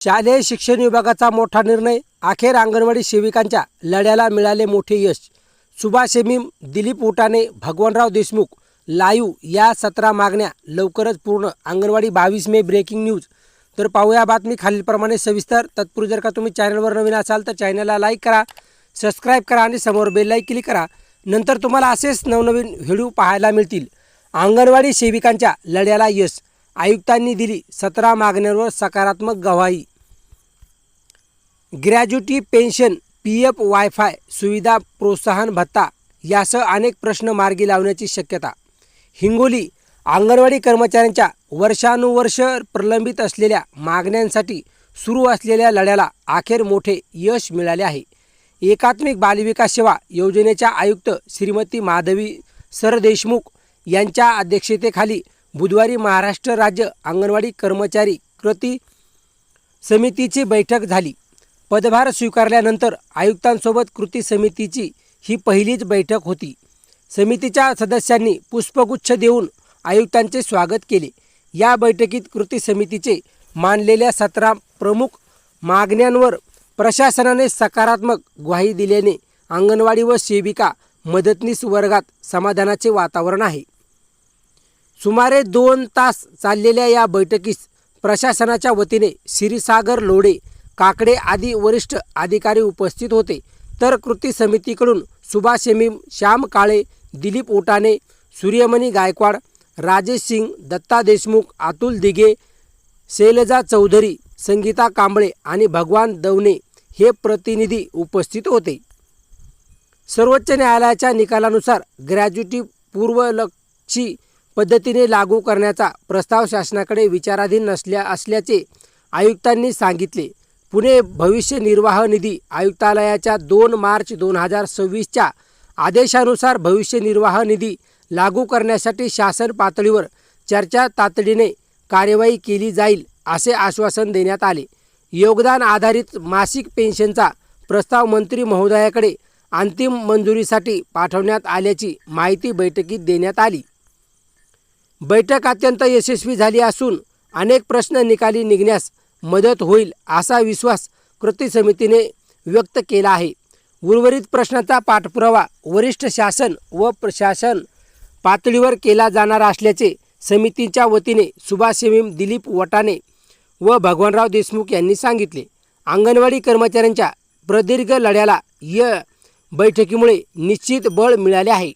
शालेय शिक्षण विभागाचा मोठा निर्णय, अखेर अंगणवाडी सेविकांच्या लढ्याला मिळाले मोठे यश. सुभाष हेमीम, दिलीप उटाणे, भगवानराव देशमुख लाईव्ह या 17 मागण्या लवकरच पूर्ण. अंगणवाडी 22 मे ब्रेकिंग न्यूज. तर पाहूया बातमी खालीलप्रमाणे सविस्तर. तत्पूर्वी जर का तुम्ही चॅनलवर नवीन असाल तर चॅनलला लाईक करा, सबस्क्राईब करा आणि समोर बेल लाईक क्लिक करा. नंतर तुम्हाला असेच नवनवीन व्हिडिओ पाहायला मिळतील. अंगणवाडी सेविकांच्या लढ्याला यश, आयुक्तांनी दिली 17 मागण्यांवर सकारात्मक ग्वाही. ग्रॅज्युटी पेन्शन, PF, वायफाय सुविधा, प्रोत्साहन भत्ता यासह अनेक प्रश्न मार्गी लावण्याची शक्यता. हिंगोली, अंगणवाडी कर्मचाऱ्यांच्या वर्षानुवर्ष प्रलंबित असलेल्या मागण्यांसाठी सुरू असलेल्या लढ्याला अखेर मोठे यश मिळाले आहे. एकात्मिक बालविकास सेवा योजनेच्या आयुक्त श्रीमती माधवी सरदेशमुख यांच्या अध्यक्षतेखाली बुधवारी महाराष्ट्र राज्य अंगणवाडी कर्मचारी कृती समितीची बैठक झाली. पदभार स्वीकारल्यानंतर आयुक्तांसोबत कृती समितीची ही पहिलीच बैठक होती. समितीच्या सदस्यांनी पुष्पगुच्छ देऊन आयुक्तांचे स्वागत केले. या बैठकीत कृती समितीचे मांडलेल्या 17 प्रमुख मागण्यांवर प्रशासनाने सकारात्मक ग्वाही दिल्याने अंगणवाडी व सेविका मदतनीस वर्गात समाधानाचे वातावरण आहे. सुमारे 2 तास चाललेल्या या बैठकीस प्रशासनाच्या वतीने श्रीसागर लोढे, काकडे आदी वरिष्ठ अधिकारी उपस्थित होते. तर कृती समितीकडून सुभाष हेमीम, श्याम काळे, दिलीप उटाणे, सूर्यमणी गायकवाड, राजेश सिंग, दत्ता देशमुख, अतुल दिघे, शैलजा चौधरी, संगीता कांबळे आणि भगवान दवणे हे प्रतिनिधी उपस्थित होते. सर्वोच्च न्यायालयाच्या निकालानुसार ग्रॅज्युटी पूर्वलक्षी पद्धतीने लागू करण्याचा प्रस्ताव शासनाकडे विचाराधीन असल्याचे आयुक्तांनी सांगितले. पुणे भविष्य निर्वाह निधी आयुक्तालयाच्या 2 मार्च 2026च्या आदेशानुसार भविष्य निर्वाह निधी लागू करण्यासाठी शासन पातळीवर चर्चा तातडीने कार्यवाही केली जाईल असे आश्वासन देण्यात आले. योगदान आधारित मासिक पेन्शनचा प्रस्ताव मंत्री महोदयाकडे अंतिम मंजुरीसाठी पाठवण्यात आल्याची माहिती बैठकीत देण्यात आली. बैठक अत्यंत यशस्वी झाली असून अनेक प्रश्न निकाली निघण्यास मदत होईल असा विश्वास कृती समितीने व्यक्त केला आहे. उर्वरित प्रश्नांचा पाठपुरावा वरिष्ठ शासन व प्रशासन पातळीवर केला जाणार असल्याचे समितीच्या वतीने सुभाष हेमीम, दिलीप उटाणे व भगवानराव देशमुख यांनी सांगितले. अंगणवाडी कर्मचाऱ्यांच्या प्रदीर्घ लढ्याला या बैठकीमुळे निश्चित बळ मिळाले आहे.